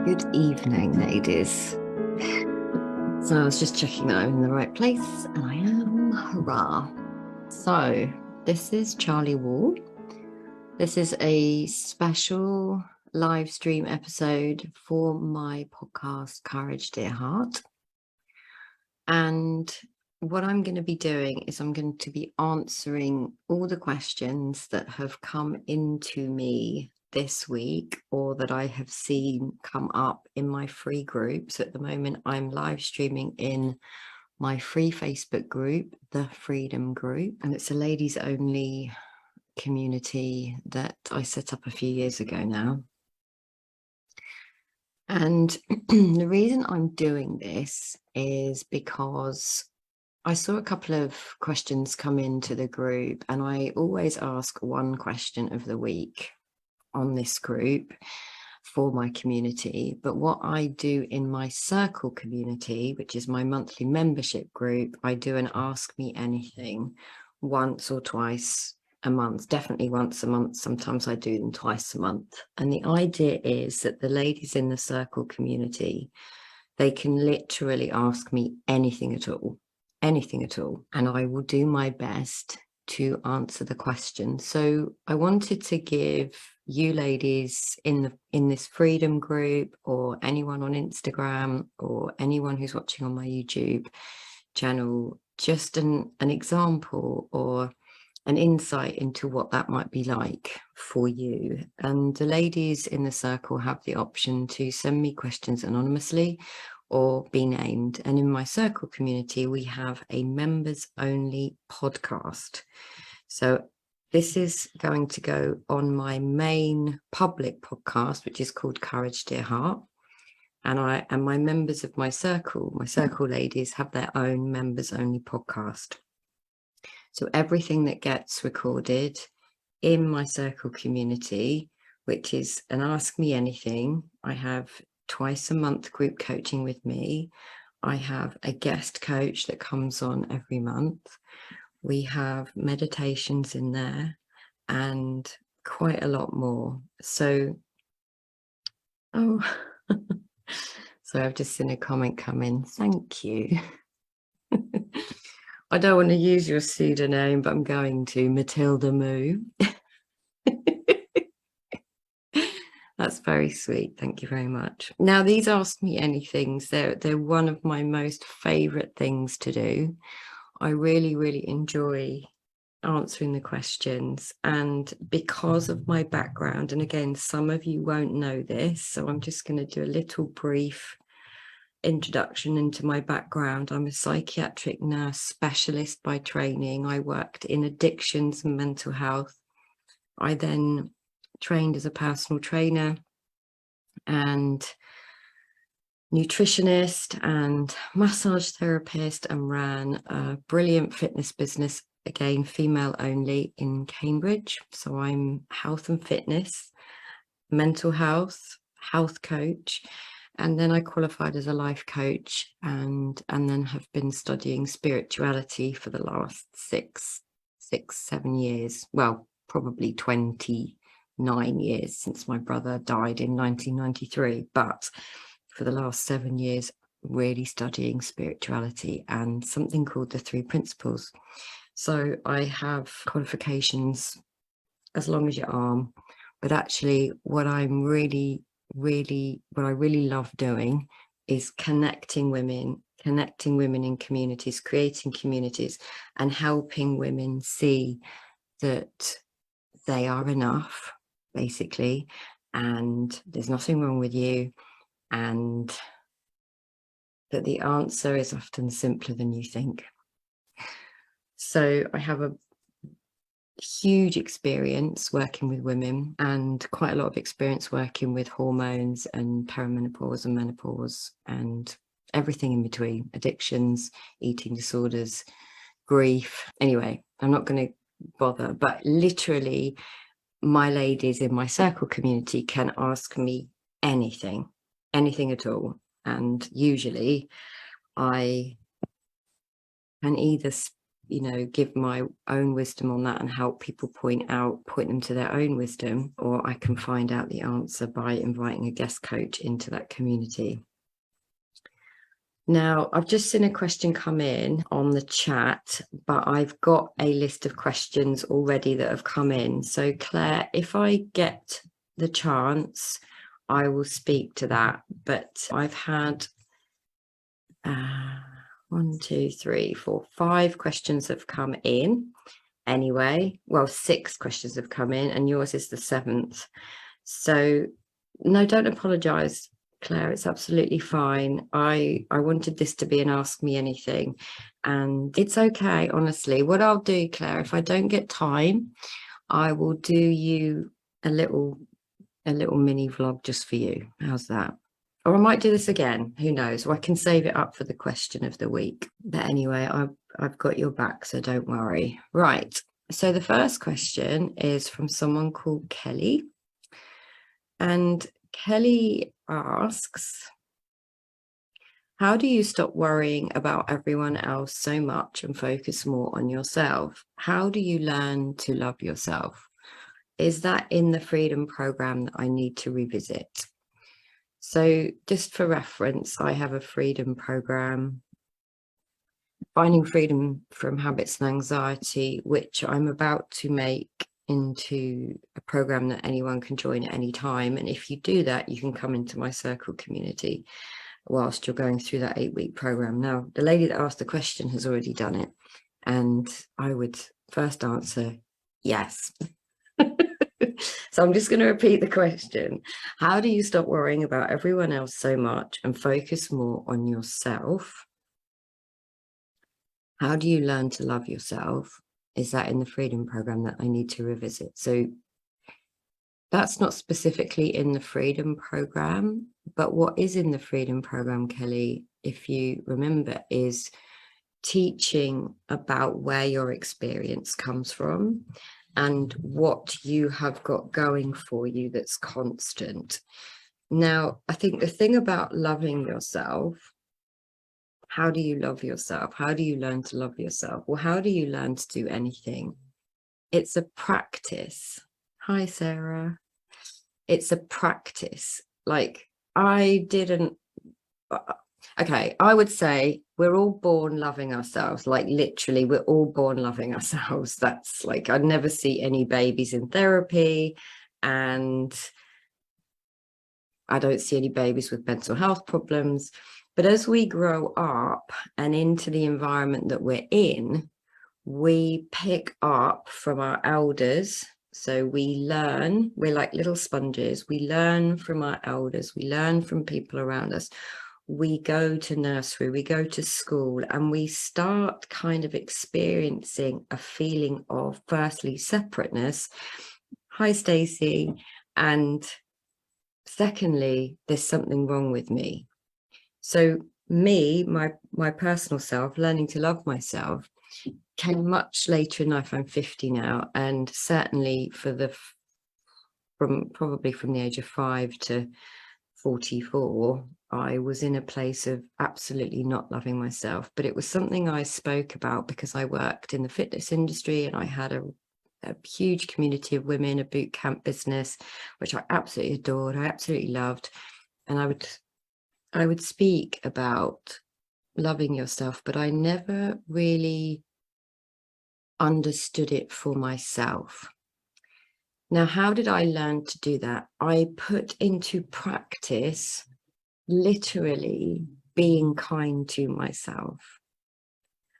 Good evening, ladies. So I was just checking that I'm in the right place, and I am. Hurrah. So this is Charli Wall. This is a special live stream episode for my podcast, Courage, Dear Heart. And what I'm going to be doing is I'm going to be answering all the questions that have come into me this week, or that I have seen come up in my free groups. At the moment, I'm live streaming in my free Facebook group, the Freedom Group, and it's a ladies only community that I set up a few years ago now. And the reason I'm doing this is because I saw a couple of questions come into the group, and I always ask one question of the week on this group for my community. But what I do in my circle community, which is my monthly membership group, I do an Ask Me Anything once or twice a month, definitely once a month. Sometimes I do them twice a month. And the idea is that the ladies in the circle community, they can literally ask me anything at all, and I will do my best to answer the question. So I wanted to give you ladies in this freedom group, or anyone on Instagram, or anyone who's watching on my YouTube channel, just an example or an insight into what that might be like for you. And the ladies in the circle have the option to send me questions anonymously or be named. And in my circle community, we have a members only podcast. So this is going to go on my main public podcast, which is called Courage, Dear Heart. And my members of my circle ladies, have their own members only podcast. So everything that gets recorded in my circle community, which is an Ask Me Anything, I have twice a month group coaching with me. I have a guest coach that comes on every month. We have meditations in there and quite a lot more. So, so I've just seen a comment come in. Thank you. I don't want to use your pseudonym, but I'm going to. Matilda Moo. That's very sweet. Thank you very much. Now, these Ask Me Anythings, they're one of my most favorite things to do. I really, really enjoy answering the questions. And because of my background, and again, some of you won't know this, so I'm just going to do a little brief introduction into my background. I'm a psychiatric nurse specialist by training. I worked in addictions and mental health. I then trained as a personal trainer and nutritionist and massage therapist, and ran a brilliant fitness business, again female only, in Cambridge. So I'm health and fitness, mental health coach, and then I qualified as a life coach, and then have been studying spirituality for the last 7 years. Well, probably 29 years, since my brother died in 1993, but for the last 7 years, really studying spirituality and something called the 3 principles. So I have qualifications as long as your arm, but actually what I really love doing is connecting women in communities, creating communities, and helping women see that they are enough, basically, and there's nothing wrong with you, and that the answer is often simpler than you think. So I have a huge experience working with women, and quite a lot of experience working with hormones and perimenopause and menopause and everything in between, addictions, eating disorders, grief. Anyway, I'm not going to bother, but literally my ladies in my circle community can ask me anything at all. And usually I can either you know, give my own wisdom on that and help people point them to their own wisdom, or I can find out the answer by inviting a guest coach into that community. Now, I've just seen a question come in on the chat, but I've got a list of questions already that have come in. So Claire, if I get the chance, I will speak to that. But I've had 1, 2, 3, 4, 5 questions have come in anyway. Well, 6 questions have come in, and yours is the 7th. So no, don't apologize, Claire, it's absolutely fine. I wanted this to be an Ask Me Anything, and it's okay, honestly. What I'll do, Claire, if I don't get time, I will do you a little mini vlog just for you. How's that? Or I might do this again, who knows, or I can save it up for the question of the week. But anyway, I've got your back, so don't worry. Right, so the first question is from someone called Kelley. And Kelley asks, how do you stop worrying about everyone else so much and focus more on yourself? How do you learn to love yourself? Is that in the freedom program that I need to revisit? So just for reference, I have a freedom program, Finding Freedom from Habits and Anxiety, which I'm about to make into a program that anyone can join at any time. And if you do that, you can come into my circle community whilst you're going through that 8-week program. Now, the lady that asked the question has already done it, and I would first answer yes. So I'm just going to repeat the question. How do you stop worrying about everyone else so much and focus more on yourself? How do you learn to love yourself? Is that in the freedom program that I need to revisit? So that's not specifically in the freedom program, but what is in the freedom program, Kelley, if you remember, is teaching about where your experience comes from and what you have got going for you that's constant. Now, I think the thing about loving yourself, how do you love yourself? How do you learn to love yourself? Well, how do you learn to do anything? It's a practice. Hi, Sarah. It's a practice. Like, I would say we're all born loving ourselves. Like, literally, we're all born loving ourselves. That's like, I never see any babies in therapy, and I don't see any babies with mental health problems. But as we grow up and into the environment that we're in, we pick up from our elders. So we learn, we're like little sponges. We learn from our elders. We learn from people around us. We go to nursery, we go to school, and we start kind of experiencing a feeling of, firstly, separateness. Hi, Stacey. And secondly, there's something wrong with me. So me, my personal self, learning to love myself, came much later in life. I'm 50 now, and certainly probably from the age of 5 to 44, I was in a place of absolutely not loving myself. But it was something I spoke about because I worked in the fitness industry, and I had a huge community of women, a boot camp business, which I absolutely adored, I absolutely loved. And I would speak about loving yourself, but I never really understood it for myself. Now, how did I learn to do that? I put into practice literally being kind to myself.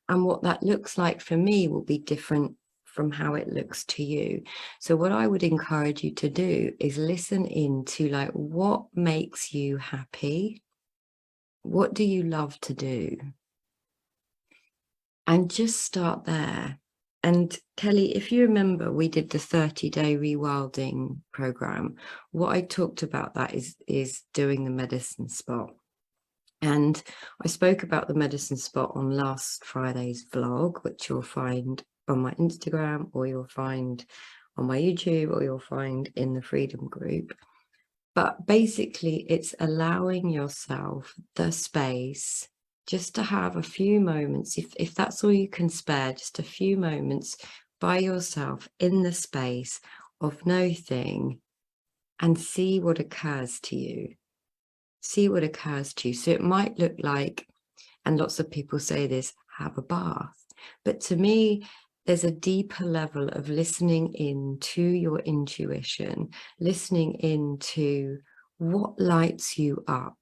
And what that looks like for me will be different from how it looks to you. So what I would encourage you to do is listen into, like, what makes you happy? What do you love to do? And just start there. And Kelley, if you remember, we did the 30-day rewilding program. What I talked about that is doing the medicine spot. And I spoke about the medicine spot on last Friday's vlog, which you'll find on my Instagram, or you'll find on my YouTube, or you'll find in the Freedom group. But basically, it's allowing yourself the space just to have a few moments, if that's all you can spare, just a few moments by yourself in the space of no thing, and see what occurs to you. See what occurs to you. So it might look like, and lots of people say this, have a bath. But to me, there's a deeper level of listening into your intuition, listening into what lights you up.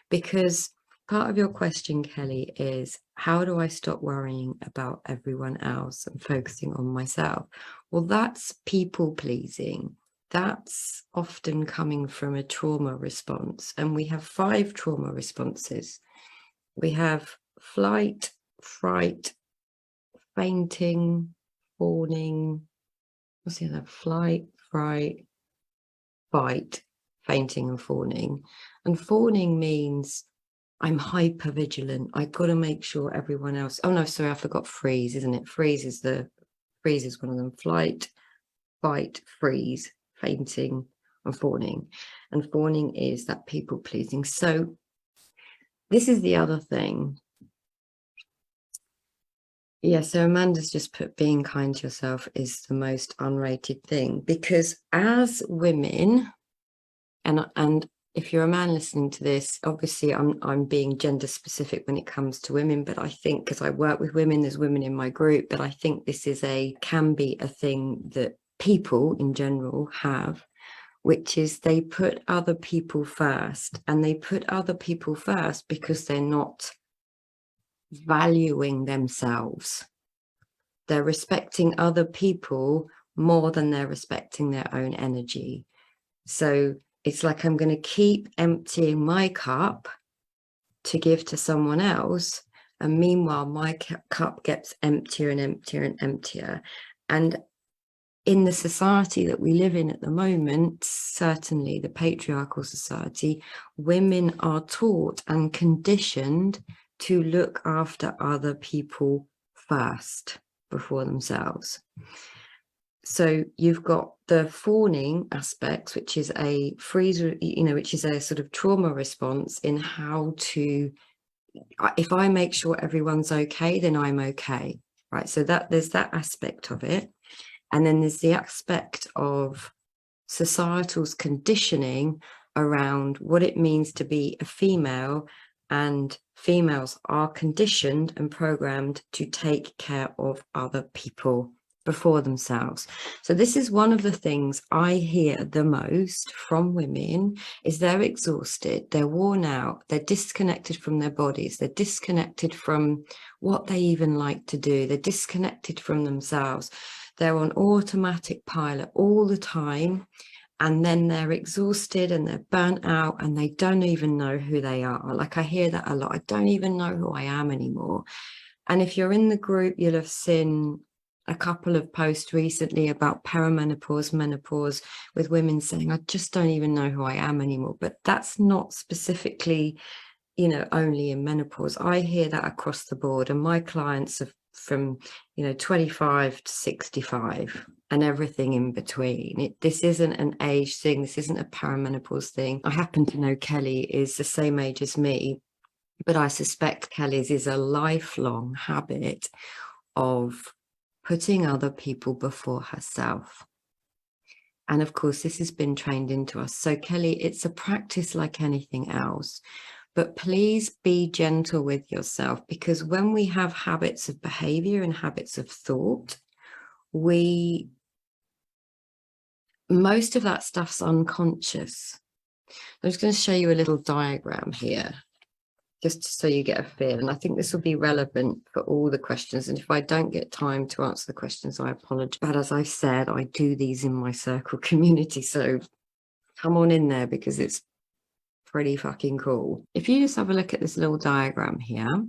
Because part of your question, Kelley, is how do I stop worrying about everyone else and focusing on myself? Well, that's people pleasing. That's often coming from a trauma response. And we have 5 trauma responses. We have flight, fright, fainting, fawning. What's the other? Flight, fright, fight, fainting, and fawning. And fawning means I'm hyper vigilant. I've got to make sure everyone else. Oh no, sorry, I forgot freeze, isn't it? Freeze is one of them. Flight, fight, freeze, fainting, and fawning. And fawning is that people pleasing. So this is the other thing. Yeah, so Amanda's just put being kind to yourself is the most unrated thing, because as women, and if you're a man listening to this, obviously I'm being gender specific when it comes to women, but I think because I work with women, there's women in my group, but I think this can be a thing that people in general have, which is they put other people first, and they put other people first because they're not valuing themselves. They're respecting other people more than they're respecting their own energy. So it's like, I'm going to keep emptying my cup to give to someone else. And meanwhile, my cup gets emptier and emptier and emptier. And in the society that we live in at the moment, certainly the patriarchal society, women are taught and conditioned to look after other people first before themselves. So you've got the fawning aspects, which is a freeze, which is a sort of trauma response in how to, if I make sure everyone's okay, then I'm okay, right? So that there's that aspect of it. And then there's the aspect of societal's conditioning around what it means to be a female, and females are conditioned and programmed to take care of other people before themselves. So this is one of the things I hear the most from women, is they're exhausted, they're worn out, they're disconnected from their bodies, they're disconnected from what they even like to do, they're disconnected from themselves, they're on automatic pilot all the time, and then they're exhausted and they're burnt out and they don't even know who they are. Like, I hear that a lot. I don't even know who I am anymore. And if you're in the group, you'll have seen a couple of posts recently about perimenopause, menopause, with women saying, I just don't even know who I am anymore. But that's not specifically, only in menopause. I hear that across the board. And my clients are from, 25 to 65 and everything in between. This isn't an age thing. This isn't a perimenopause thing. I happen to know Kelley is the same age as me, but I suspect Kelley's is a lifelong habit of putting other people before herself. And of course, this has been trained into us. So Kelley, it's a practice like anything else, but please be gentle with yourself, because when we have habits of behavior and habits of thought, most of that stuff's unconscious. I'm just going to show you a little diagram here, just so you get a feel. And I think this will be relevant for all the questions. And if I don't get time to answer the questions, I apologize. But as I said, I do these in my circle community. So come on in there, because it's pretty fucking cool. If you just have a look at this little diagram here,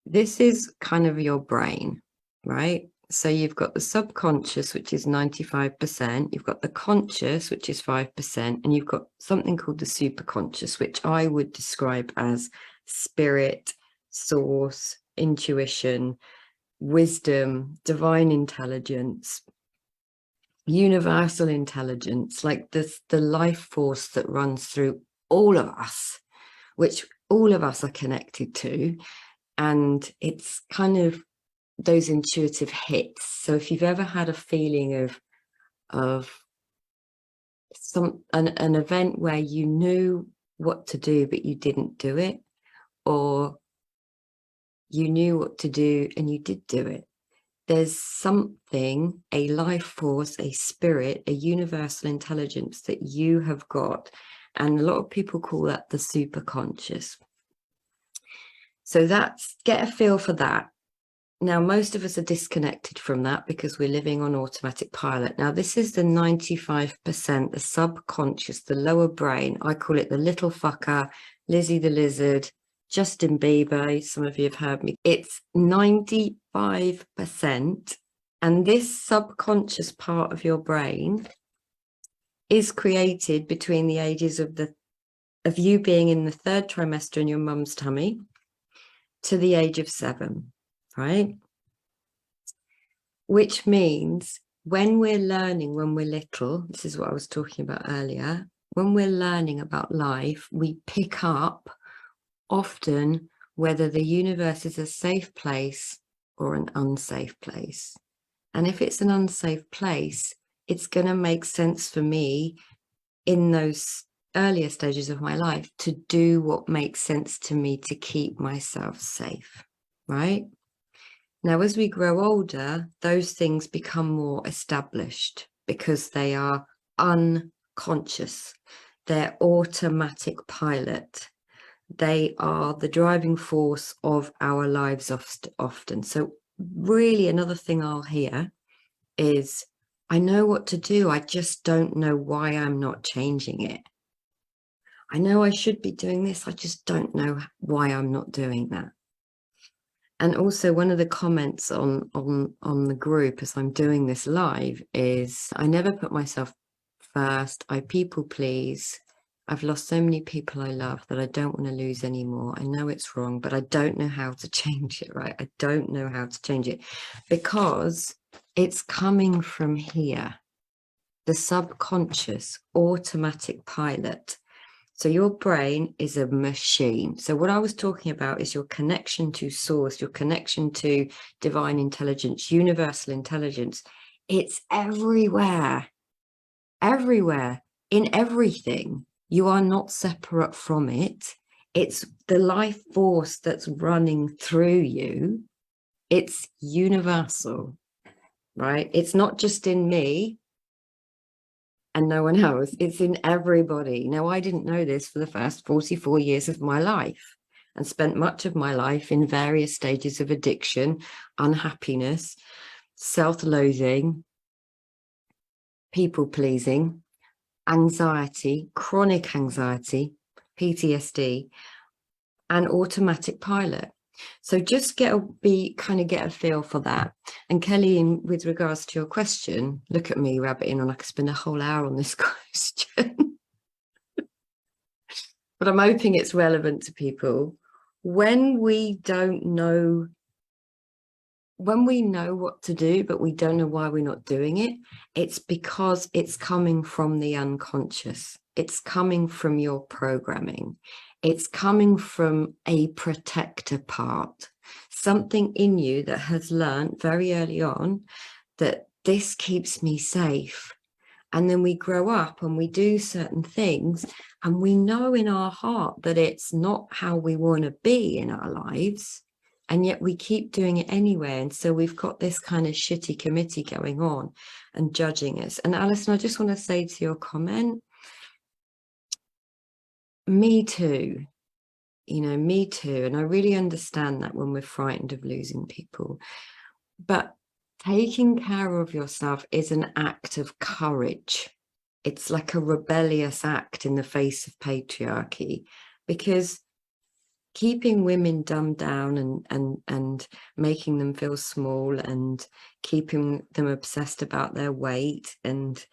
this is kind of your brain, right? So you've got the subconscious, which is 95%. You've got the conscious, which is 5%. And you've got something called the superconscious, which I would describe as spirit, source, intuition, wisdom, divine intelligence, universal intelligence, like the life force that runs through all of us, which all of us are connected to, and it's kind of those intuitive hits. So if you've ever had a feeling of an event where you knew what to do but you didn't do it, or you knew what to do and you did do it, there's something, a life force, a spirit, a universal intelligence that you have got, and a lot of people call that the superconscious. So that's, get a feel for that. Now, most of us are disconnected from that because we're living on automatic pilot. Now, this is the 95%, the subconscious, the lower brain. I call it the little fucker, Lizzie the lizard, Justin Bieber. Some of you have heard me. It's 95%. And this subconscious part of your brain is created between the ages of you being in the 3rd trimester in your mum's tummy to the age of 7. Right? Which means when we're learning, when we're little, this is what I was talking about earlier, when we're learning about life, we pick up often whether the universe is a safe place or an unsafe place. And if it's an unsafe place, it's going to make sense for me in those earlier stages of my life to do what makes sense to me to keep myself safe, right? Now, as we grow older, those things become more established because they are unconscious. They're automatic pilot. They are the driving force of our lives often. So really another thing I'll hear is, I know what to do. I just don't know why I'm not changing it. I know I should be doing this. I just don't know why I'm not doing that. And also one of the comments on the group as I'm doing this live is, I never put myself first. I people please. I've lost so many people I love that I don't want to lose anymore. I know it's wrong, but I don't know how to change it, right? I don't know how to change it because it's coming from here. The subconscious automatic pilot. So your brain is a machine. So what I was talking about is your connection to source, your connection to divine intelligence, universal intelligence. It's everywhere, everywhere, in everything. You are not separate from it. It's the life force that's running through you. It's universal, right? It's not just in me and no one else, it's in everybody. Now, I didn't know this for the first 44 years of my life and spent much of my life in various stages of addiction, unhappiness, self-loathing, people-pleasing, anxiety, chronic anxiety, PTSD, and automatic pilot. So just get a feel for that. And Kelley, with regards to your question, look at me rabbiting on. I could spend a whole hour on this question. But I'm hoping it's relevant to people. When we know what to do, but we don't know why we're not doing it, it's because it's coming from the unconscious. It's coming from your programming. It's coming from a protector part, something in you that has learned very early on that this keeps me safe. And then we grow up and we do certain things and we know in our heart that it's not how we want to be in our lives. And yet we keep doing it anyway. And so we've got this kind of shitty committee going on and judging us. And Alison, I just want to say to your comment, me too, me too. And I really understand that when we're frightened of losing people. But taking care of yourself is an act of courage. It's like a rebellious act in the face of patriarchy, because keeping women dumbed down and making them feel small and keeping them obsessed about their weight and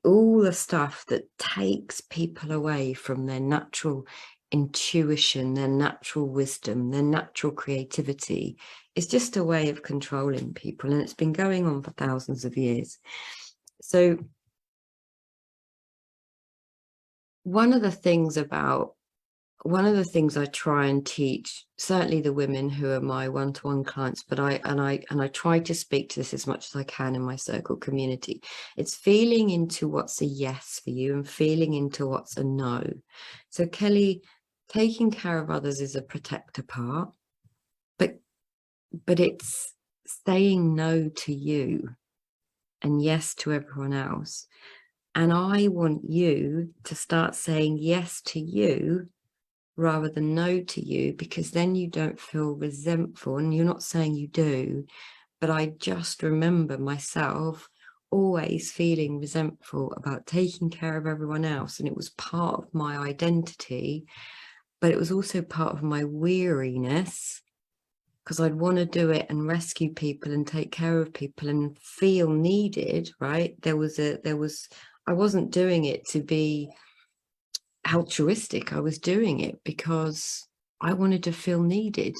all the stuff that takes people away from their natural intuition, their natural wisdom, their natural creativity is just a way of controlling people, and it's been going on for thousands of years. So one of the things about one of the things I try and teach, certainly the women who are my one-to-one clients, but I try to speak to this as much as I can in my circle community. It's feeling into what's a yes for you and feeling into what's a no. So Kelley, taking care of others is a protector part, but it's saying no to you and yes to everyone else. And I want you to start saying yes to you rather than no to you, because then you don't feel resentful. And you're not saying you do, but I just remember myself always feeling resentful about taking care of everyone else. And it was part of my identity, but it was also part of my weariness, because I'd want to do it and rescue people and take care of people and feel needed, right? I wasn't doing it to be altruistic. I was doing it because I wanted to feel needed.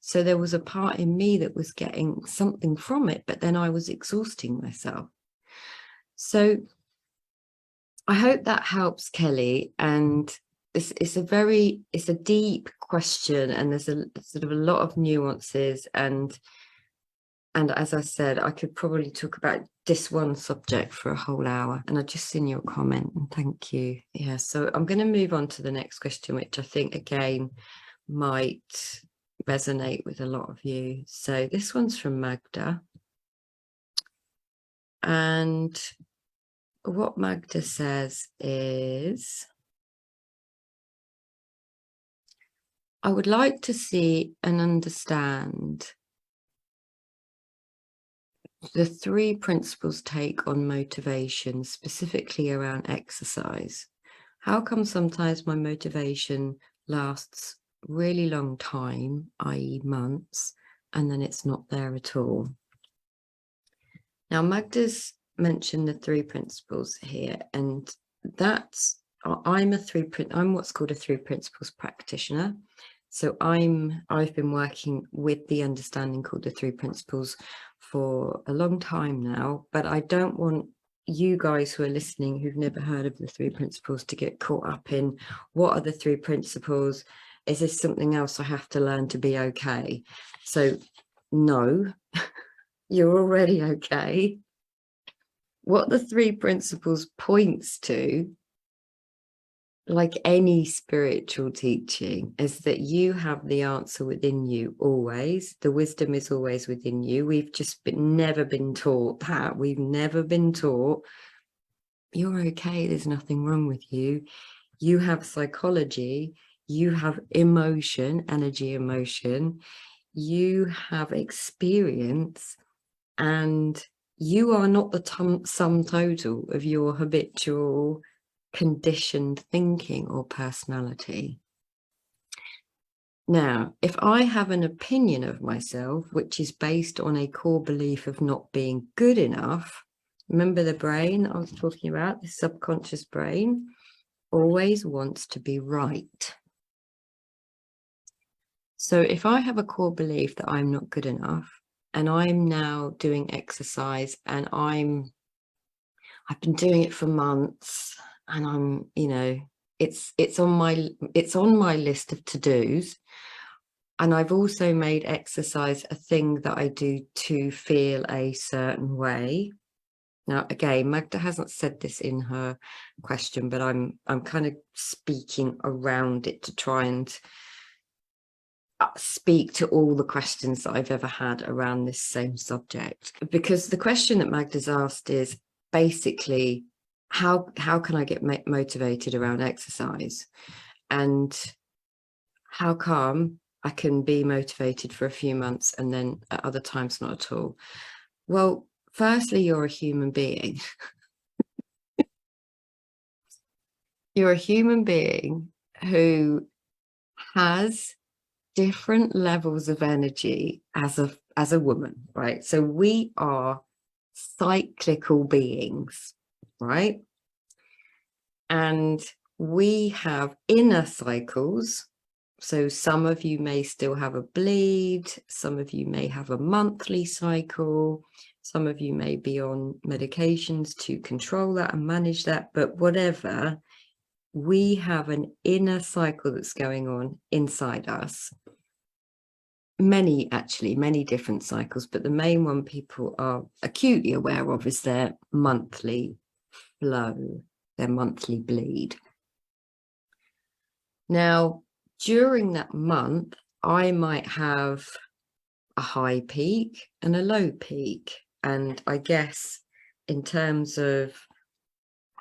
So there was a part in me that was getting something from it, but then I was exhausting myself. So I hope that helps, Kelley. And it's a deep question, and there's a sort of a lot of nuances, and as I said, I could probably talk about this one subject for a whole hour. And I've just seen your comment, and thank you. Yeah, so I'm going to move on to the next question, which I think again might resonate with a lot of you. So this one's from Magda. And what Magda says is, I would like to see and understand the 3 principles take on motivation, specifically around exercise. How come sometimes my motivation lasts really long time, i.e. months, and then it's not there at all? Now, Magda's mentioned the 3 principles here, and that's, I'm what's called a 3 principles practitioner. So I've been working with the understanding called the 3 principles for a long time now, but I don't want you guys who are listening who've never heard of the 3 principles to get caught up in what are the 3 principles? Is this something else I have to learn to be okay? So no, you're already okay. What the 3 principles points to, like any spiritual teaching, is that you have the answer within you always. The wisdom is always within you. We've just never been taught that. We've never been taught you're okay, there's nothing wrong with you. You have psychology, you have emotion, energy, emotion, you have experience, and you are not the sum total of your habitual conditioned thinking or personality. Now, if I have an opinion of myself, which is based on a core belief of not being good enough, remember the brain I was talking about, the subconscious brain, always wants to be right. So if I have a core belief that I'm not good enough, and I'm now doing exercise, and I've been doing it for months, and I'm, it's on my list of to-dos. And I've also made exercise a thing that I do to feel a certain way. Now, again, Magda hasn't said this in her question, but I'm kind of speaking around it to try and speak to all the questions that I've ever had around this same subject. Because the question that Magda's asked is basically, how can I get motivated around exercise? And how come I can be motivated for a few months and then at other times not at all? Well, firstly, you're a human being. You're a human being who has different levels of energy as a woman, right? So we are cyclical beings, right? And we have inner cycles. So some of you may still have a bleed, some of you may have a monthly cycle, some of you may be on medications to control that and manage that, but whatever, we have an inner cycle that's going on inside us. Many different cycles, but the main one people are acutely aware of is their monthly flow, their monthly bleed. Now, during that month, I might have a high peak and a low peak. And I guess in terms of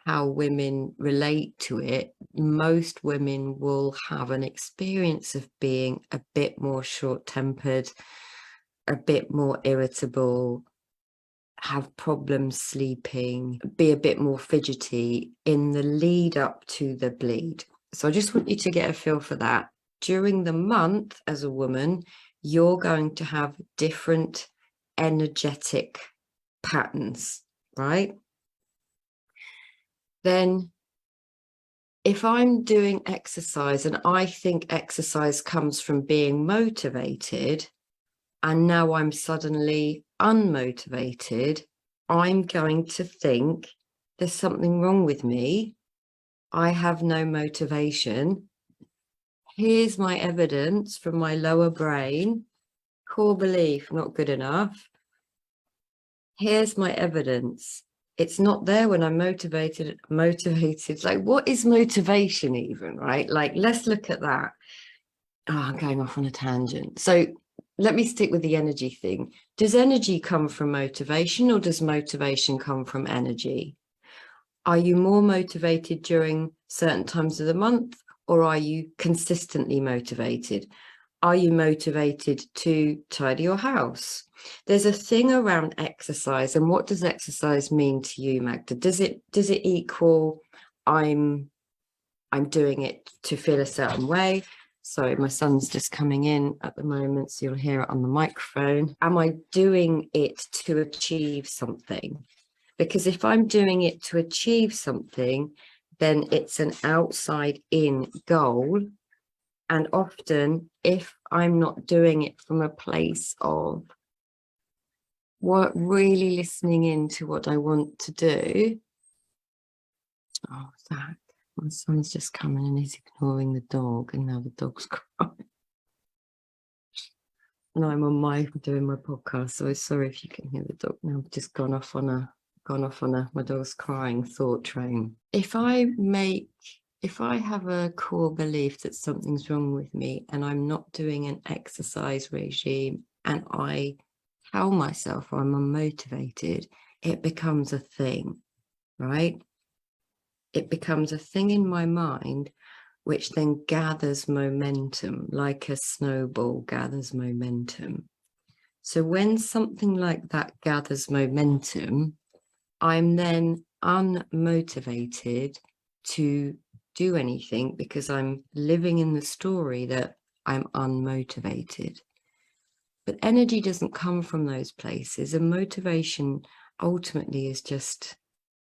how women relate to it, most women will have an experience of being a bit more short-tempered, a bit more irritable, have problems sleeping, be a bit more fidgety in the lead up to the bleed. So I just want you to get a feel for that. During the month, as a woman, you're going to have different energetic patterns, right? Then if I'm doing exercise and I think exercise comes from being motivated, and now I'm suddenly unmotivated, I'm going to think there's something wrong with me. I have no motivation. Here's my evidence from my lower brain. Core belief, not good enough. Here's my evidence. It's not there when I'm motivated. Like, what is motivation even, right? Like, let's look at that. Oh, I'm going off on a tangent. So let me stick with the energy thing. Does energy come from motivation, or does motivation come from energy? Are you more motivated during certain times of the month, or are you consistently motivated? Are you motivated to tidy your house? There's a thing around exercise. And what does exercise mean to you, Magda? Does it equal I'm doing it to feel a certain way? Sorry, my son's just coming in at the moment, so you'll hear it on the microphone. Am I doing it to achieve something? Because if I'm doing it to achieve something, then it's an outside-in goal. And often, if I'm not doing it from a place of really listening into what I want to do. Oh, Zach, my son's just coming and he's ignoring the dog, and now the dog's crying. And I'm doing my podcast, so sorry if you can hear the dog now. I've just gone off on a my dog's crying thought train. If I have a core belief that something's wrong with me and I'm not doing an exercise regime, and I tell myself I'm unmotivated, it becomes a thing, right? It becomes a thing in my mind, which then gathers momentum, like a snowball gathers momentum. So when something like that gathers momentum, I'm then unmotivated to do anything because I'm living in the story that I'm unmotivated. But energy doesn't come from those places, and motivation ultimately is just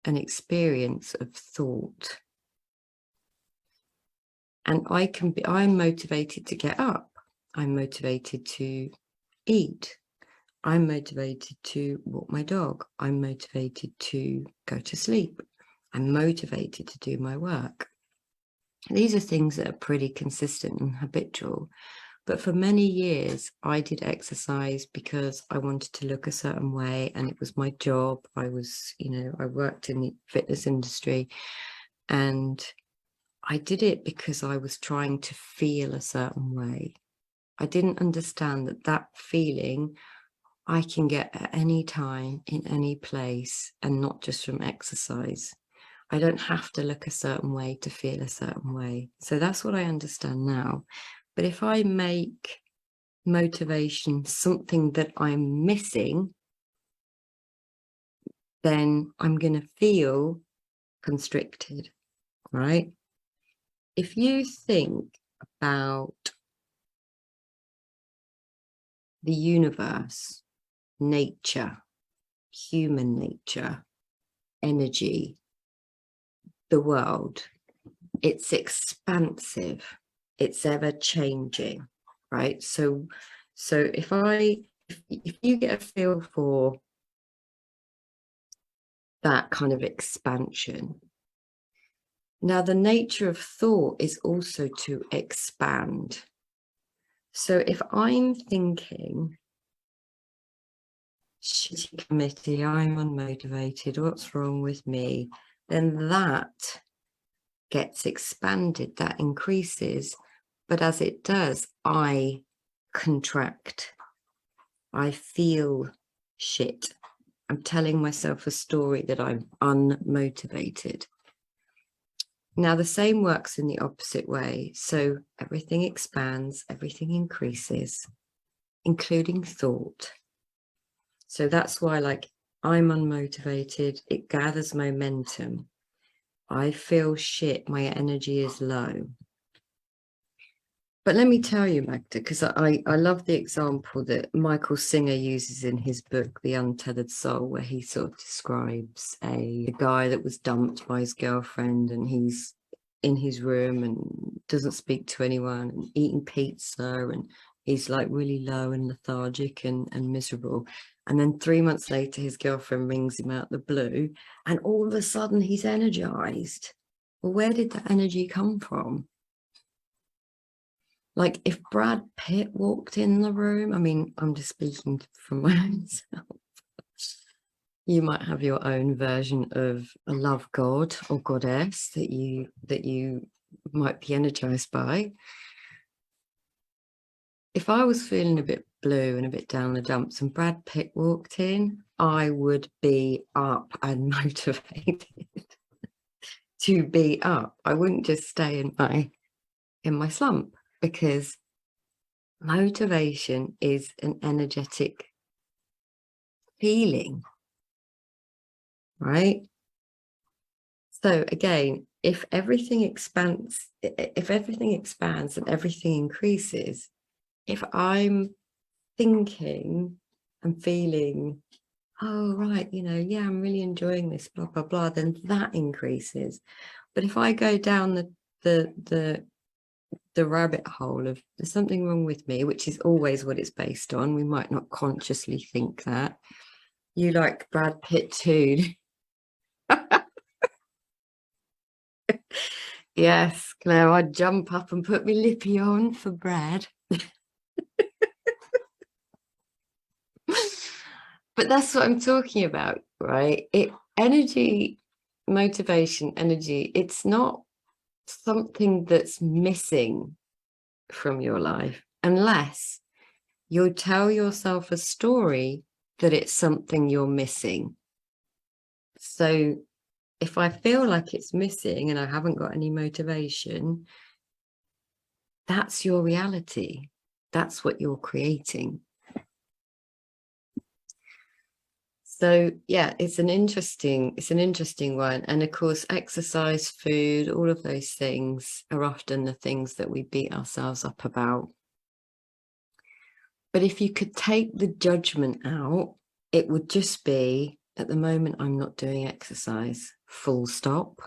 an experience of thought. And I'm motivated to get up. I'm motivated to eat. I'm motivated to walk my dog. I'm motivated to go to sleep. I'm motivated to do my work. These are things that are pretty consistent and habitual. But for many years, I did exercise because I wanted to look a certain way, and it was my job. I worked in the fitness industry, and I did it because I was trying to feel a certain way. I didn't understand that feeling I can get at any time, in any place, and not just from exercise. I don't have to look a certain way to feel a certain way. So that's what I understand now. But if I make motivation something that I'm missing, then I'm going to feel constricted, right? If you think about the universe, nature, human nature, energy, the world, it's expansive, it's ever changing, right? So if you get a feel for that kind of expansion, Now, the nature of thought is also to expand. So if I'm thinking, shitty committee, I'm unmotivated, what's wrong with me? Then that gets expanded, that increases. But as it does, I contract. I feel shit. I'm telling myself a story that I'm unmotivated. Now, the same works in the opposite way. So everything expands, everything increases, including thought. So that's why, like, I'm unmotivated. It gathers momentum. I feel shit. My energy is low. But let me tell you, Magda, because I love the example that Michael Singer uses in his book, The Untethered Soul, where he sort of describes a guy that was dumped by his girlfriend, and he's in his room and doesn't speak to anyone and eating pizza, and he's like really low and lethargic and miserable. And then 3 months later, his girlfriend rings him out the blue, and all of a sudden he's energized. Well, where did that energy come from? Like, if Brad Pitt walked in the room, I mean, I'm just speaking from my own self. You might have your own version of a love god or goddess that you might be energized by. If I was feeling a bit blue and a bit down the dumps and Brad Pitt walked in, I would be up and motivated to be up. I wouldn't just stay in my slump, because motivation is an energetic feeling, right? So again, if everything expands and everything increases, if I'm thinking and feeling, oh right, yeah, I'm really enjoying this, blah blah blah, then that increases. But if I go down the rabbit hole of there's something wrong with me, which is always what it's based on, we might not consciously think that. You like Brad Pitt too. Yes, Claire, I'd jump up and put my lippy on for Brad. But that's what I'm talking about, right? Motivation, energy, it's not something that's missing from your life unless you tell yourself a story that it's something you're missing. So if I feel like it's missing and I haven't got any motivation, that's your reality. That's what you're creating. So yeah, it's an interesting one. And of course, exercise, food, all of those things are often the things that we beat ourselves up about. But if you could take the judgment out, it would just be, at the moment, I'm not doing exercise, full stop,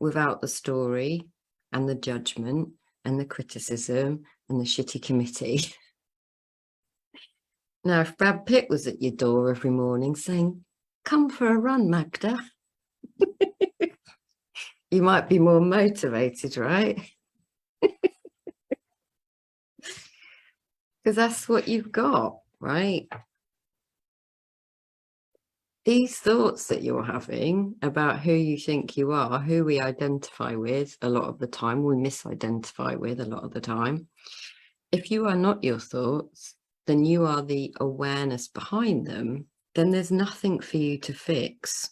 without the story and the judgment and the criticism and the shitty committee. Now, if Brad Pitt was at your door every morning saying, come for a run, Magda, you might be more motivated, right? Because that's what you've got, right? These thoughts that you're having about who you think you are, who we identify with a lot of the time, we misidentify with a lot of the time. If you are not your thoughts, then you are the awareness behind them, then there's nothing for you to fix,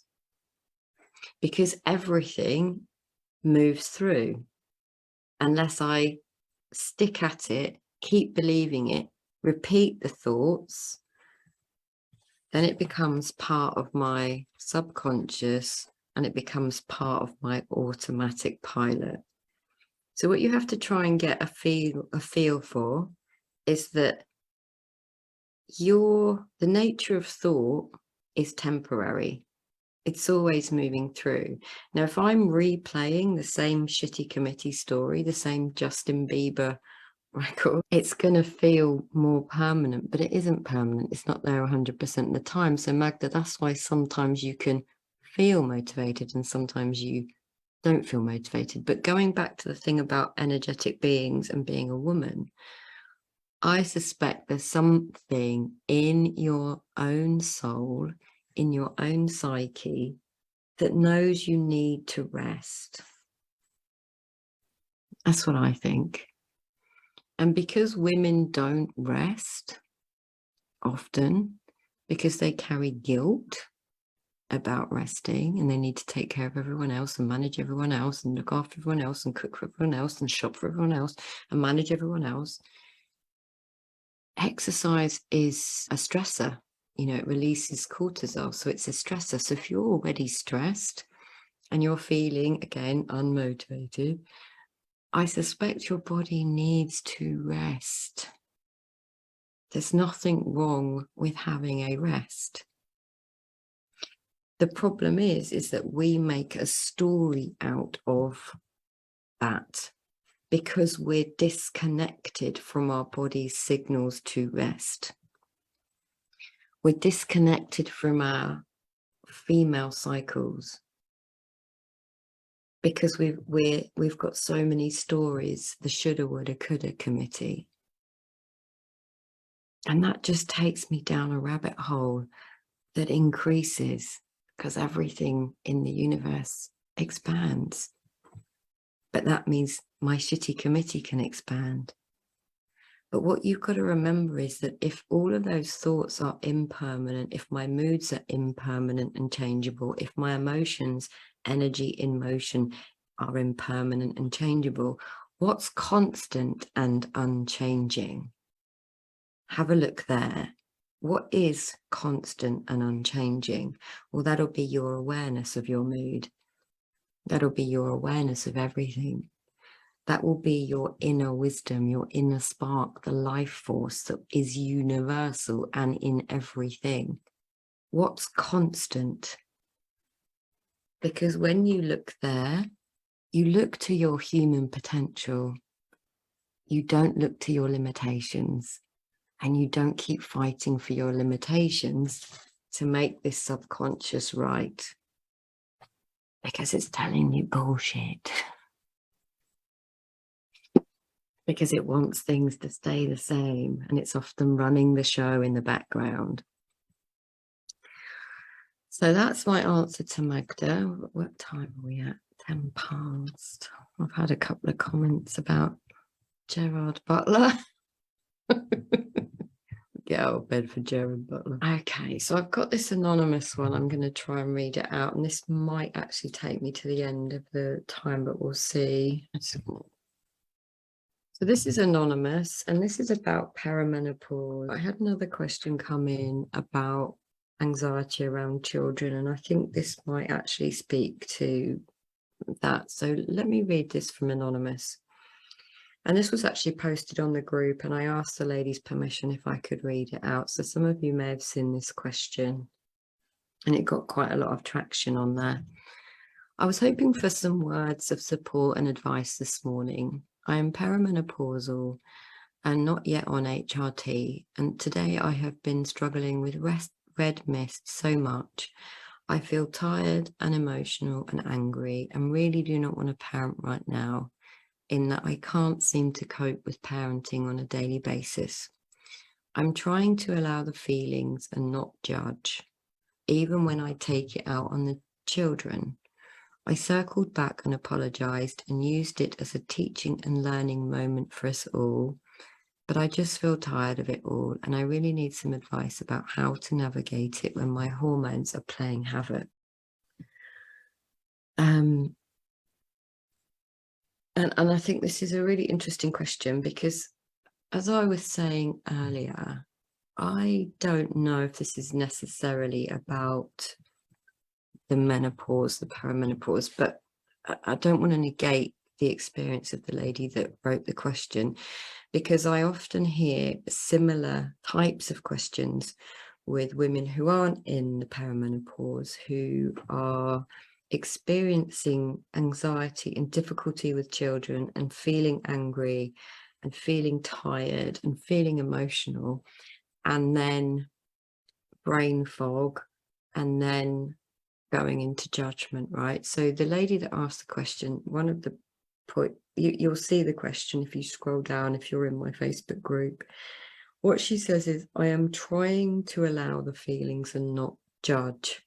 because everything moves through. Unless I stick at it, keep believing it, repeat the thoughts, then it becomes part of my subconscious and it becomes part of my automatic pilot. So what you have to try and get a feel for is that the nature of thought is temporary. It's always moving through. Now, if I'm replaying the same shitty committee story, the same Justin Bieber record, it's going to feel more permanent, but it isn't permanent. It's not there 100% of the time. So Magda, that's why sometimes you can feel motivated and sometimes you don't feel motivated. But going back to the thing about energetic beings and being a woman, I suspect there's something in your own soul, in your own psyche, that knows you need to rest. That's what I think. And because women don't rest often, because they carry guilt about resting and they need to take care of everyone else and manage everyone else and look after everyone else and cook for everyone else and shop for everyone else and manage everyone else, exercise is a stressor. You know, it releases cortisol, so it's a stressor. So if you're already stressed and you're feeling, again, unmotivated, I suspect your body needs to rest. There's nothing wrong with having a rest. The problem is that we make a story out of that because we're disconnected from our body's signals to rest. We're disconnected from our female cycles because we've got so many stories, the shoulda, woulda, coulda committee. And that just takes me down a rabbit hole that increases because everything in the universe expands. But that means my shitty committee can expand. But what you've got to remember is that if all of those thoughts are impermanent, if my moods are impermanent and changeable, if my emotions, energy in motion are impermanent and changeable, what's constant and unchanging? Have a look there. What is constant and unchanging? Well, that'll be your awareness of your mood. That'll be your awareness of everything. That will be your inner wisdom, your inner spark, the life force that is universal and in everything. What's constant? Because when you look there, you look to your human potential. You don't look to your limitations. And you don't keep fighting for your limitations to make this subconscious right. Because it's telling you bullshit. Because it wants things to stay the same. And it's often running the show in the background. So that's my answer to Magda. What time are we at? 10 past. I've had a couple of comments about Gerard Butler. Get out of bed for Gerard Butler. Okay, so I've got this anonymous one. I'm going to try and read it out. And this might actually take me to the end of the time, but we'll see. So this is anonymous, and this is about perimenopause. I had another question come in about anxiety around children, and I think this might actually speak to that. So let me read this from anonymous. And this was actually posted on the group, and I asked the ladies permission if I could read it out. So some of you may have seen this question, and it got quite a lot of traction on there. I was hoping for some words of support and advice this morning. I am perimenopausal and not yet on HRT, and today I have been struggling with red mist so much. I feel tired and emotional and angry and really do not want to parent right now, in that I can't seem to cope with parenting on a daily basis. I'm trying to allow the feelings and not judge, even when I take it out on the children. I circled back and apologised and used it as a teaching and learning moment for us all, but I just feel tired of it all, and I really need some advice about how to navigate it when my hormones are playing havoc. And I think this is a really interesting question because, as I was saying earlier, I don't know if this is necessarily about the menopause, the perimenopause, but I don't want to negate the experience of the lady that wrote the question, because I often hear similar types of questions with women who aren't in the perimenopause, who are experiencing anxiety and difficulty with children and feeling angry and feeling tired and feeling emotional, and then brain fog, and then going into judgment, right? So the lady that asked the question, one of the point, you'll see the question if you scroll down, if you're in my Facebook group. What she says is, I am trying to allow the feelings and not judge.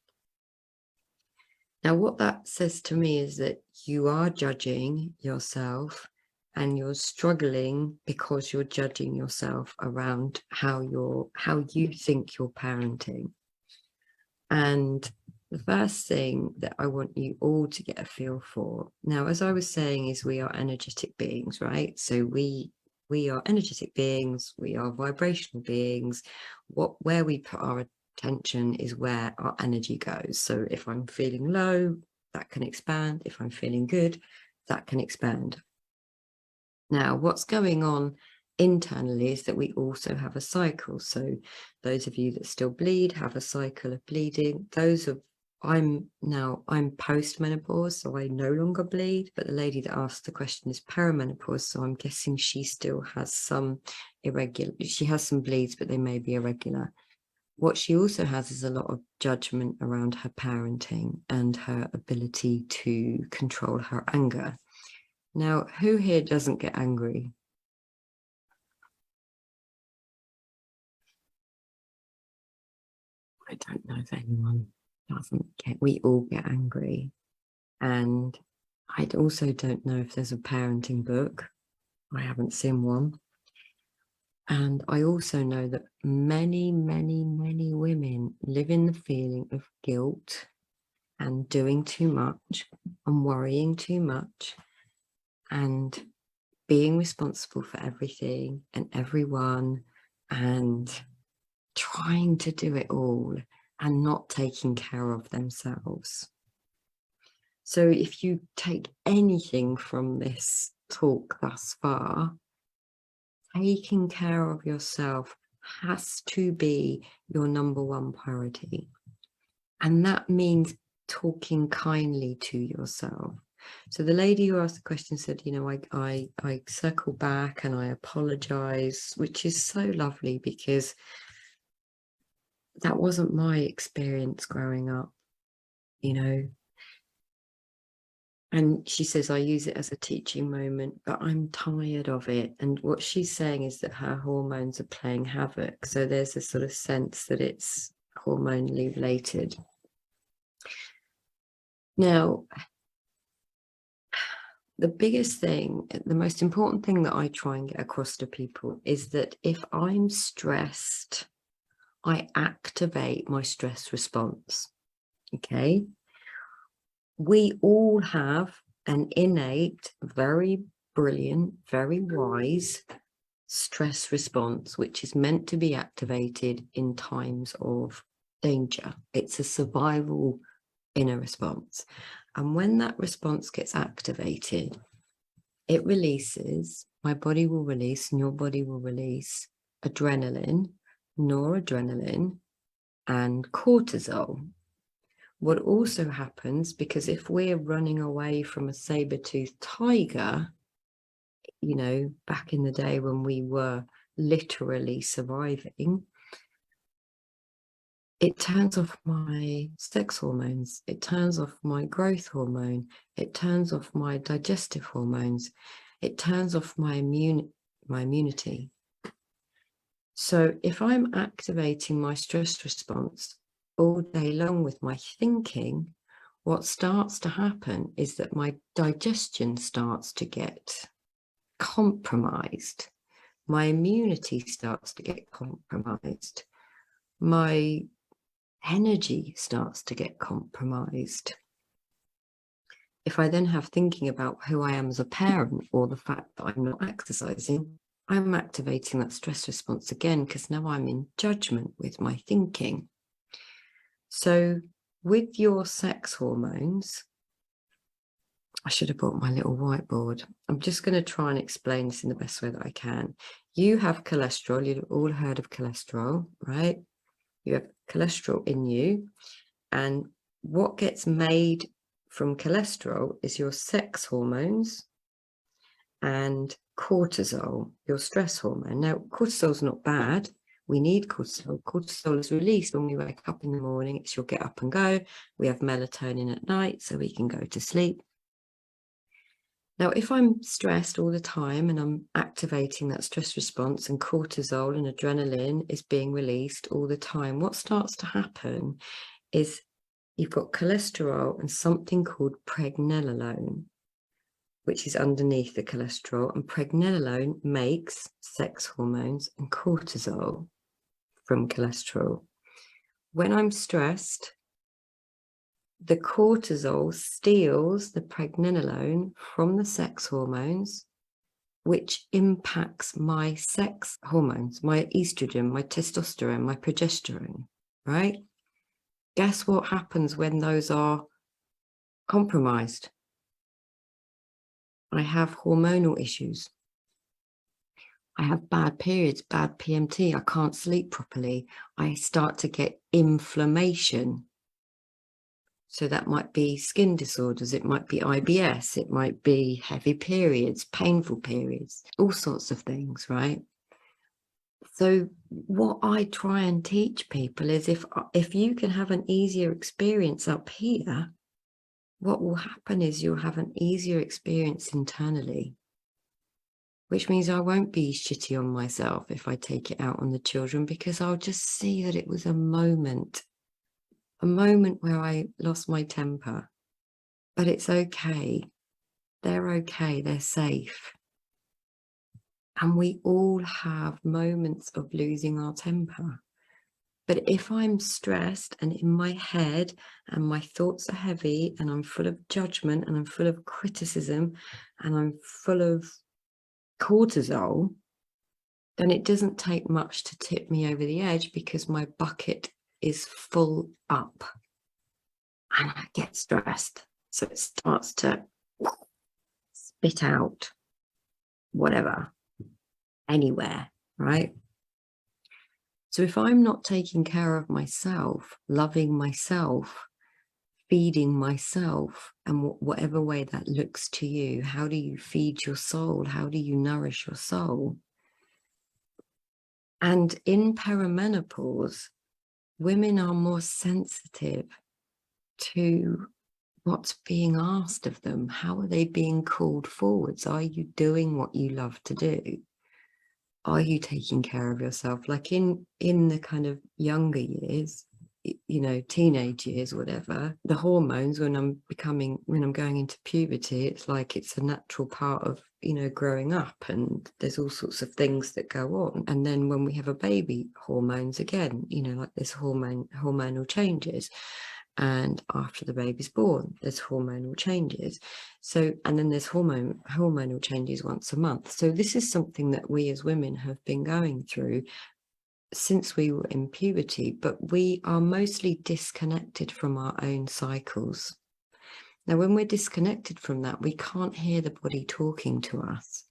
Now, what that says to me is that you are judging yourself and you're struggling because you're judging yourself around how you think you're parenting. And the first thing that I want you all to get a feel for, now, as I was saying, is we are energetic beings, right? So we are energetic beings, we are vibrational beings. Where we put our attention is where our energy goes. So if I'm feeling low, that can expand. If I'm feeling good, that can expand. Now, what's going on internally is that we also have a cycle. So those of you that still bleed have a cycle of bleeding. I'm post-menopause, so I no longer bleed, but the lady that asked the question is perimenopause, so I'm guessing she still has some she has some bleeds, but they may be irregular. What she also has is a lot of judgment around her parenting and her ability to control her anger. Now, who here doesn't get angry? I don't know if anyone doesn't get, we all get angry. And I also don't know if there's a parenting book. I haven't seen one. And I also know that many, many, many women live in the feeling of guilt and doing too much and worrying too much and being responsible for everything and everyone and trying to do it all and not taking care of themselves. So if you take anything from this talk thus far, taking care of yourself has to be your number one priority. And that means talking kindly to yourself. So the lady who asked the question said, you know, I circle back and I apologize, which is so lovely because that wasn't my experience growing up, you know. And she says, I use it as a teaching moment, but I'm tired of it. And what she's saying is that her hormones are playing havoc. So there's a sort of sense that it's hormonally related. Now, the biggest thing, the most important thing that I try and get across to people is that if I'm stressed, I activate my stress response. Okay. We all have an innate, very brilliant, very wise stress response, which is meant to be activated in times of danger. It's a survival inner response. And when that response gets activated, it releases, my body will release and your body will release adrenaline, noradrenaline, and cortisol. What also happens, because if we're running away from a saber-toothed tiger, you know, back in the day when we were literally surviving, it turns off my sex hormones, it turns off my growth hormone, it turns off my digestive hormones, it turns off my immunity. So if I'm activating my stress response all day long with my thinking, what starts to happen is that my digestion starts to get compromised. My immunity starts to get compromised. My energy starts to get compromised. If I then have thinking about who I am as a parent or the fact that I'm not exercising, I'm activating that stress response again because now I'm in judgment with my thinking. So with your sex hormones, I should have brought my little whiteboard. I'm just going to try and explain this in the best way that I can. You have cholesterol. You've all heard of cholesterol, right? You have cholesterol in you. And what gets made from cholesterol is your sex hormones and cortisol, your stress hormone. Now, cortisol is not bad. We need cortisol. Cortisol is released when we wake up in the morning. It's your get up and go. We have melatonin at night so we can go to sleep. Now, if I'm stressed all the time and I'm activating that stress response and cortisol and adrenaline is being released all the time, what starts to happen is you've got cholesterol and something called pregnenolone, which is underneath the cholesterol. And pregnenolone makes sex hormones and cortisol from cholesterol. When I'm stressed, the cortisol steals the pregnenolone from the sex hormones, which impacts my sex hormones, my estrogen, my testosterone, my progesterone, right? Guess what happens when those are compromised? I have hormonal issues. I have bad periods, bad PMT. I can't sleep properly. I start to get inflammation. So that might be skin disorders, it might be IBS, it might be heavy periods, painful periods, all sorts of things, right? So what I try and teach people is if you can have an easier experience up here, what will happen is you'll have an easier experience internally, which means I won't be shitty on myself if I take it out on the children, because I'll just see that it was a moment where I lost my temper, but it's okay. They're safe. And we all have moments of losing our temper. But if I'm stressed and in my head and my thoughts are heavy and I'm full of judgment and I'm full of criticism and I'm full of cortisol, then it doesn't take much to tip me over the edge, because my bucket is full up and I get stressed. So it starts to spit out whatever, anywhere, right? So if I'm not taking care of myself, loving myself, feeding myself, and whatever way that looks to you, how do you feed your soul? How do you nourish your soul? And in perimenopause, women are more sensitive to what's being asked of them. How are they being called forwards? Are you doing what you love to do? Are you taking care of yourself? Like in the kind of younger years, you know, teenage years, whatever, the hormones, when I'm going into puberty, it's like it's a natural part of, you know, growing up, and there's all sorts of things that go on. And then when we have a baby, hormones again, you know, like there's hormonal changes. And after the baby's born, there's hormonal changes. So, and then there's hormonal changes once a month. So this is something that we as women have been going through since we were in puberty, but we are mostly disconnected from our own cycles. Now, when we're disconnected from that, we can't hear the body talking to us.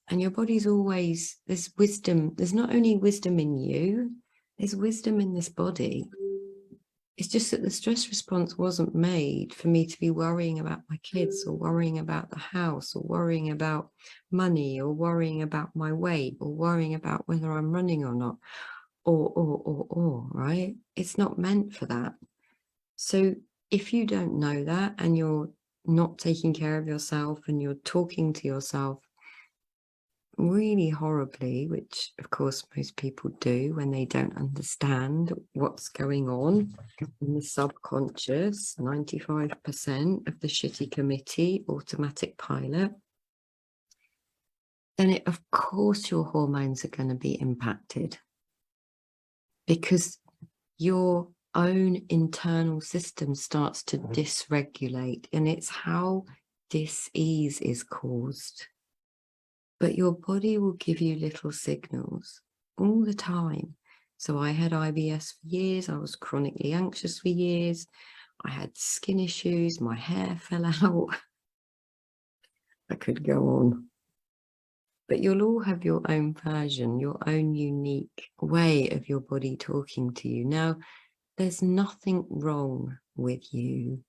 And your body's always, there's wisdom. There's not only wisdom in you, there's wisdom in this body. It's just that the stress response wasn't made for me to be worrying about my kids, or worrying about the house, or worrying about money, or worrying about my weight, or worrying about whether I'm running or not, or, right? It's not meant for that. So if you don't know that, and you're not taking care of yourself, and you're talking to yourself really horribly, which of course most people do when they don't understand what's going on in the subconscious, 95% of the shitty committee, automatic pilot, then of course your hormones are going to be impacted, because your own internal system starts to dysregulate, and it's how dis-ease is caused. But your body will give you little signals all the time. So I had IBS for years. I was chronically anxious for years. I had skin issues. My hair fell out. I could go on. But you'll all have your own version, your own unique way of your body talking to you. Now, there's nothing wrong with you.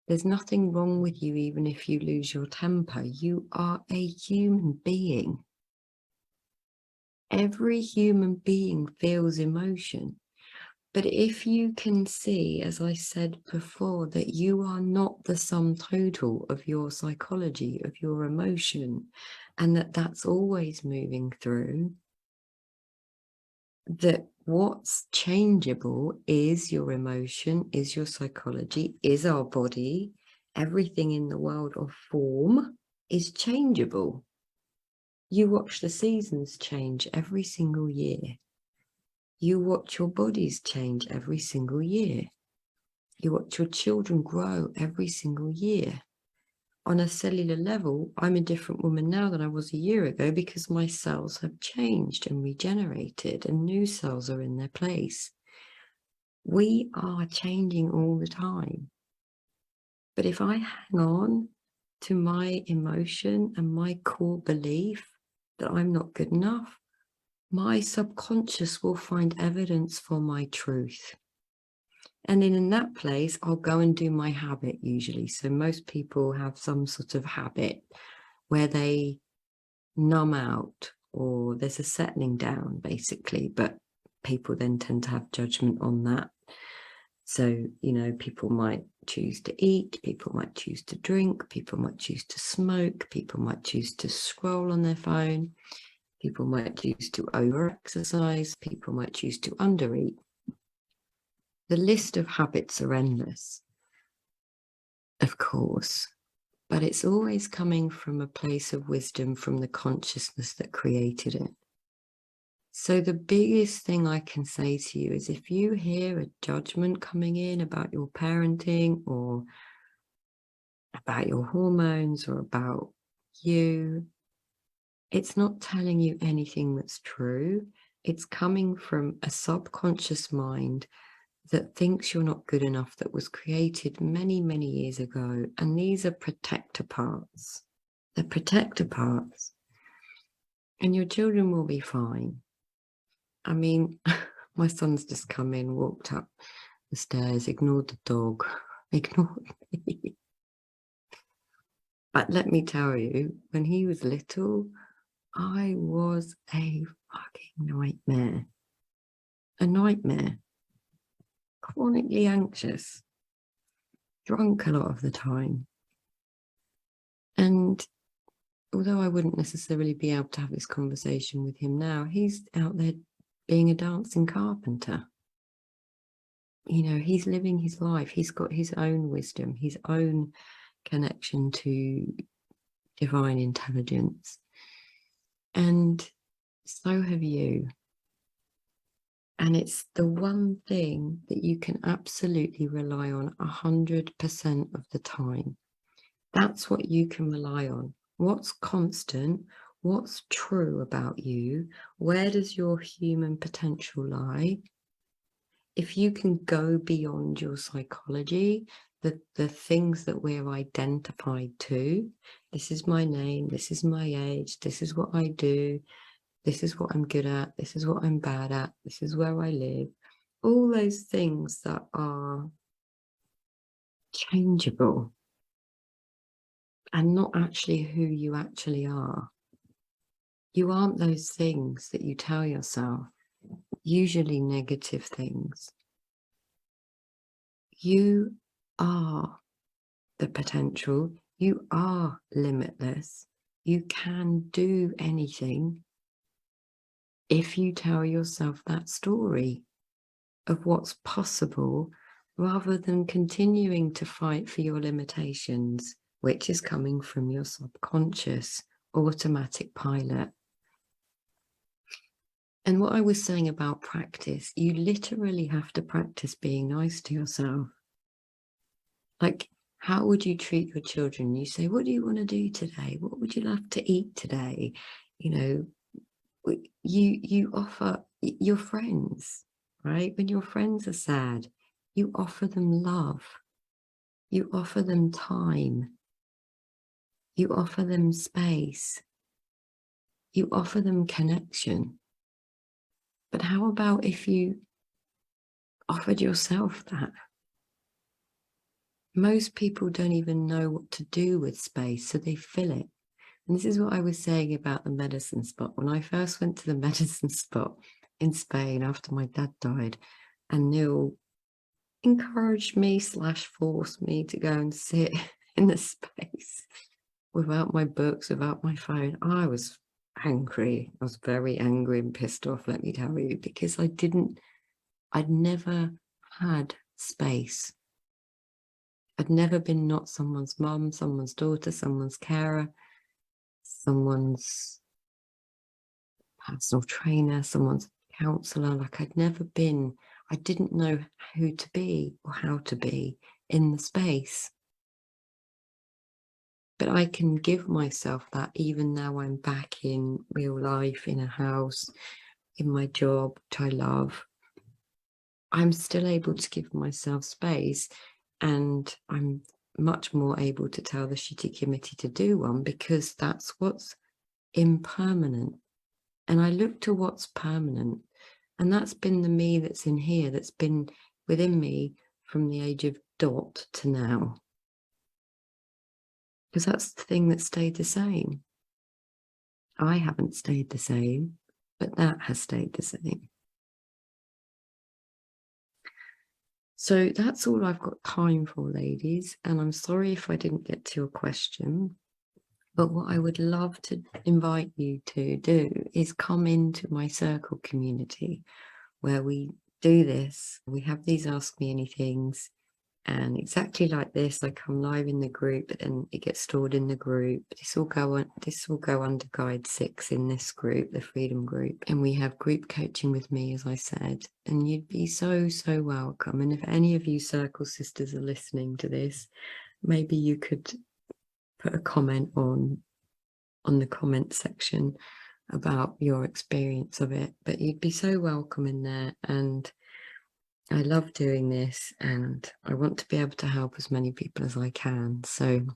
There's nothing wrong with you even if you lose your temper. You are a human being. Every human being feels emotion. But if you can see, as I said before, that you are not the sum total of your psychology, of your emotion, and that that's always moving through, that what's changeable is your emotion, is your psychology, is our body. Everything in the world of form is changeable. You watch the seasons change every single year. You watch your bodies change every single year. You watch your children grow every single year. On a cellular level, I'm a different woman now than I was a year ago because my cells have changed and regenerated and new cells are in their place. We are changing all the time. But if I hang on to my emotion and my core belief that I'm not good enough, my subconscious will find evidence for my truth. And then in that place, I'll go and do my habit usually. So most people have some sort of habit where they numb out or there's a settling down basically, but people then tend to have judgment on that. So, you know, people might choose to eat, people might choose to drink, people might choose to smoke, people might choose to scroll on their phone. People might choose to over-exercise, people might choose to under-eat. The list of habits are endless, of course, but it's always coming from a place of wisdom from the consciousness that created it. So the biggest thing I can say to you is if you hear a judgment coming in about your parenting or about your hormones or about you, it's not telling you anything that's true. It's coming from a subconscious mind that thinks you're not good enough, that was created many, many years ago. And these are protector parts. They're protector parts. And your children will be fine. I mean, my son's just come in, walked up the stairs, ignored the dog, ignored me. But let me tell you, when he was little, I was a fucking nightmare. A nightmare. Chronically anxious. Drunk a lot of the time. And although I wouldn't necessarily be able to have this conversation with him now, he's out there being a dancing carpenter. You know, he's living his life. He's got his own wisdom, his own connection to divine intelligence. And so have you. And it's the one thing that you can absolutely rely on 100% of the time. That's what you can rely on. What's constant? What's true about you? Where does your human potential lie? If you can go beyond your psychology, the things that we're identified to, this is my name, this is my age, this is what I do, this is what I'm good at, this is what I'm bad at, this is where I live, all those things that are changeable and not actually who you actually are. You aren't those things that you tell yourself, usually negative things. You are the potential. You are limitless. You can do anything if you tell yourself that story of what's possible rather than continuing to fight for your limitations, which is coming from your subconscious automatic pilot. And what I was saying about practice, you literally have to practice being nice to yourself. Like, how would you treat your children? You say, what do you want to do today? What would you love to eat today? You know, you offer your friends, right? When your friends are sad, you offer them love. You offer them time. You offer them space. You offer them connection. But how about if you offered yourself that? Most people don't even know what to do with space, so they fill it. And this is what I was saying about the medicine spot. When I first went to the medicine spot in Spain after my dad died, and Neil encouraged me / forced me to go and sit in the space without my books, without my phone, I was angry. I was very angry and pissed off, let me tell you, because I'd never had space. I'd never been not someone's mum, someone's daughter, someone's carer, someone's personal trainer, someone's counsellor. Like I didn't know who to be or how to be in the space. But I can give myself that even now I'm back in real life, in a house, in my job, which I love. I'm still able to give myself space, and I'm much more able to tell the shitty committee to do one, because that's what's impermanent. And I look to what's permanent, and that's been the me that's in here, that's been within me from the age of dot to now. Because that's the thing that stayed the same. I haven't stayed the same, but that has stayed the same. So that's all I've got time for, ladies. And I'm sorry if I didn't get to your question. But what I would love to invite you to do is come into my circle community where we do this. We have these Ask Me Anythings. And exactly like this, I come live in the group, but then it gets stored in the group. This will go under guide 6 in this group, the freedom group. And we have group coaching with me, as I said, and you'd be so, so welcome. And if any of you circle sisters are listening to this, maybe you could put a comment on the comment section about your experience of it. But you'd be so welcome in there. And I love doing this, and I want to be able to help as many people as I can. So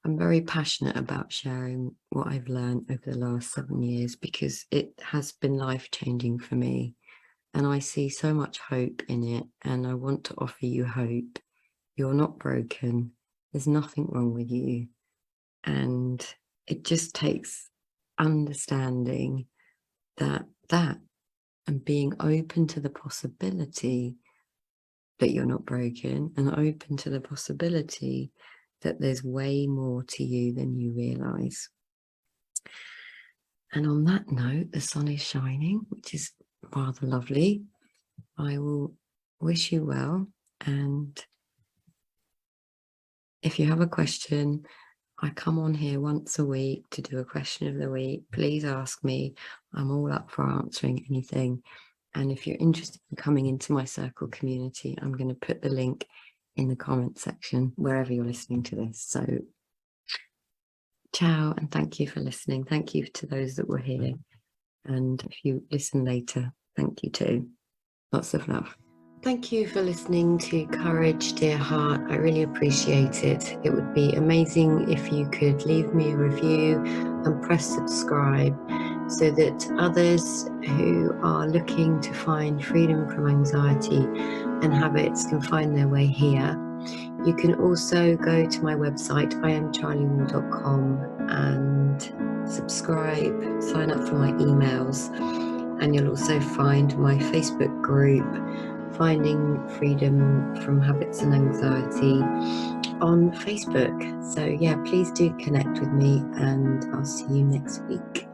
I'm very passionate about sharing what I've learned over the last 7 years, because it has been life-changing for me. And I see so much hope in it, and I want to offer you hope. You're not broken. There's nothing wrong with you. And it just takes understanding that and being open to the possibility that you're not broken, and open to the possibility that there's way more to you than you realize. And on that note, the sun is shining, which is rather lovely. I will wish you well, and if you have a question, I come on here once a week to do a question of the week. Please ask me. I'm all up for answering anything. And if you're interested in coming into my circle community, I'm going to put the link in the comment section wherever you're listening to this. So ciao, and thank you for listening. Thank you to those that were here. And if you listen later, thank you too. Lots of love. Thank you for listening to Courage, Dear Heart. I really appreciate it. It would be amazing if you could leave me a review and press subscribe, so that others who are looking to find freedom from anxiety and habits can find their way here. You can also go to my website, iamcharli.com, and subscribe, sign up for my emails, and you'll also find my Facebook group, Finding Freedom from Habits and Anxiety, on Facebook. So yeah, please do connect with me, and I'll see you next week.